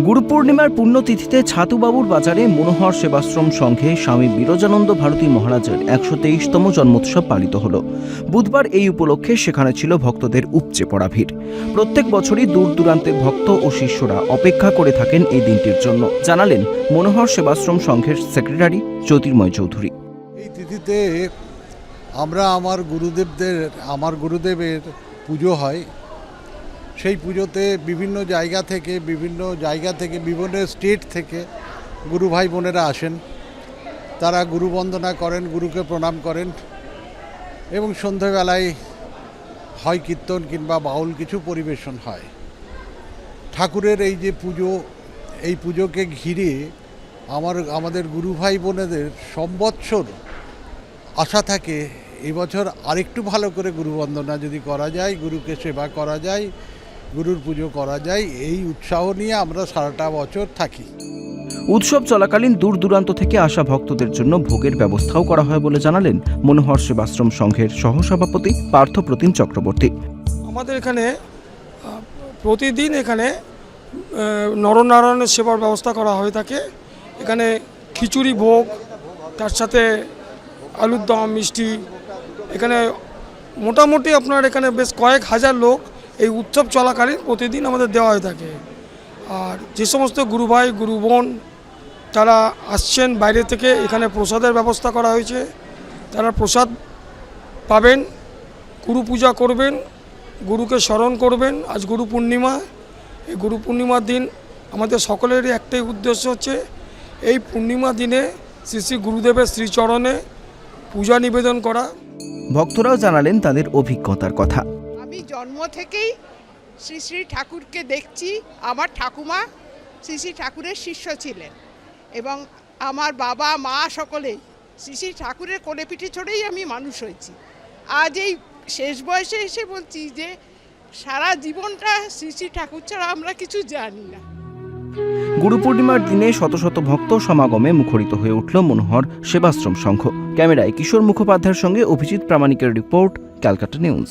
গুরু পূর্ণিমার পুণ্যতিথিতে ছাতুবাবুর বাজারে মনোহর সেবাশ্রম সংঘে স্বামী বিরজানন্দ ভারতী মহারাজের ১২৩তম জন্মোৎসব পালিত হল। বুধবার এই উপলক্ষে সেখানে ছিল ভক্তদের উপচে পড়া ভিড়। প্রত্যেক বছরই দূর দূরান্তের ভক্ত ও শিষ্যরা অপেক্ষা করে থাকেন এই দিনটির জন্য, জানালেন মনোহর সেবাশ্রম সংঘের সেক্রেটারি জ্যোতির্ময় চৌধুরী। এই তিথিতে আমার গুরুদেবের পুজো হয়। সেই পুজোতে বিভিন্ন জায়গা থেকে বিভিন্ন স্টেট থেকে গুরু ভাই বোনেরা আসেন। তারা গুরু বন্দনা করেন, গুরুকে প্রণাম করেন এবং সন্ধ্যাবেলায় হয় কীর্তন কিংবা বাউল কিছু পরিবেশন হয়। ঠাকুরের এই যে পুজো, এই পুজোকে ঘিরে আমাদের গুরু ভাই বোনেদের সম্বৎসর আশা থাকে এবছর আরেকটু ভালো করে গুরু বন্দনা যদি করা যায়, গুরুকে সেবা করা যায়, গুরুর পুজো করা যায়, এই উৎসাহ নিয়ে আমরা সারাটা বছর থাকি। উৎসব চলাকালীন দূর দূরান্ত থেকে আসা ভক্তদের জন্য ভোগের ব্যবস্থাও করা হয় বলে জানালেন মনোহর সেবাশ্রম সংঘের সহসভাপতি পার্থপ্রতিম চক্রবর্তী। আমাদের এখানে প্রতিদিন নরনারায়ণের সেবার ব্যবস্থা করা হয়ে থাকে। এখানে খিচুড়ি ভোগ, তার সাথে আলুর দম, মিষ্টি, এখানে মোটামুটি আপনার এখানে বেশ কয়েক হাজার লোক এই উৎসব চলাকালীন প্রতিদিন আমাদের দেওয়া হয়ে থাকে। আর যে সমস্ত গুরু ভাই গুরু বোন তারা আসছেন বাইরে থেকে, এখানে প্রসাদের ব্যবস্থা করা হয়েছে। তারা প্রসাদ পাবেন, গুরু পূজা করবেন, গুরুকে স্মরণ করবেন। আজ গুরু পূর্ণিমা। এই গুরু পূর্ণিমার দিন আমাদের সকলেরই একটাই উদ্দেশ্য হচ্ছে এই পূর্ণিমা দিনে শ্রী শ্রী গুরুদেবের শ্রীচরণে পূজা নিবেদন করা। ভক্তরাও জানালেন তাদের অভিজ্ঞতার কথা। আমি জন্ম থেকেই শ্রী শ্রী ঠাকুরকে দেখছি। আমার ঠাকুমা শ্রী শ্রী ঠাকুরের শিষ্য ছিলেন এবং আমার বাবা মা সকলেই শ্রী শ্রী ঠাকুরের কোলে পিঠে চড়েই আমি মানুষ হয়েছি। আজ এই শেষ বয়সে এসে বলছি যে সারা জীবনটা শ্রী শ্রী ঠাকুর ছাড়া আমরা কিছু জানি না। গুরু পূর্ণিমার দিনে শত শত ভক্ত সমাগমে মুখরিত হয়ে উঠল মনোহর সেবাশ্রম সংঘ। ক্যামেরায় কিশোর মুখোপাধ্যায়ের সঙ্গে অভিজিৎ প্রামাণিকের রিপোর্ট, ক্যালকাটা নিউজ।